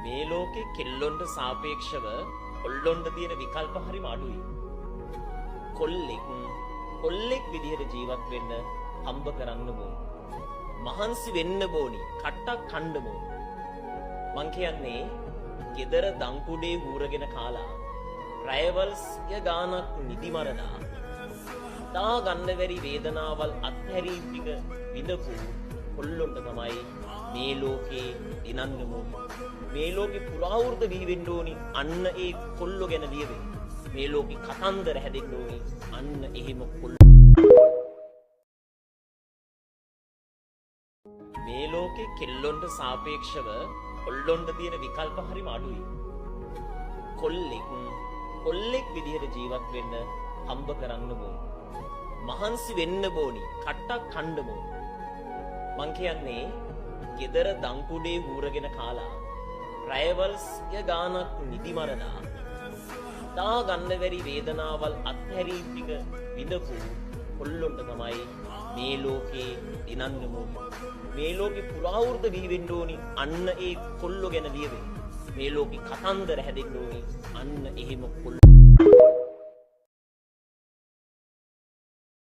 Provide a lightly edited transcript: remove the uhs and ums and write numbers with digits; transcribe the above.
මේ ලෝකේ කෙල්ලොන්ට සාපේක්ෂව කොල්ලොන්ට තියෙන විකල්ප හරිම අඩුයි. කොල්ලෙක් විදිහට ජීවත් වෙන්න හම්බ කරන්න ඕන. මහන්සි වෙන්න ඕනි. කට්ටක් කන්න ඕන. මං කියන්නේ ගෙදර දංකුඩේ හූරගෙන කාලා රයවල්ස් ගානක් නිදි මරලා දා ගන්න බැරි වේදනාවල් අත්හැරීම් ටික විඳපු කොල්ලොන්ට තමයි මේ ලෝකේ දිනන්න ඕන. මේ ලෝකේ පුරාවෘත වී වෙන්න ඕනි. අන්න ඒ කොල්ලෝ ගැන ලියවෙන්නේ. මේ ලෝකේ කතන්දර හැදෙන්න ඕනි. අන්න එහෙම කොල්ලෝ. මේ ලෝකේ කෙල්ලොන්ට සාපේක්ෂව කොල්ලොන්ට තියෙන විකල්ප හරිම අඩුයි. කොල්ලෙක් විදිහට ජීවත් වෙන්න හම්බ කරන්න ඕන. මහන්සි වෙන්න ඕනි. කට්ටක් කන්න ඕන. මං කියන්නේ ගෙදර දංකුඩේ හූරගෙන කාලා රයවල්ස් ගානක් නිදි මරලා දා ගන්න බැරි වේදනාවල් අත්හැරීම් ටික විඳපු කොල්ලොන්ට තමයි මේ ලෝකේ දිනන්න ඕන. මේ ලෝකේ පුරාවෘත වී වෙන්න ඕනි. අන්න ඒ කොල්ලෝ ගැන ලියවෙන්නේ. මේ ලෝකේ කතන්දර හැදෙන්න ඕනි. අන්න එහෙම කොල්ලෝ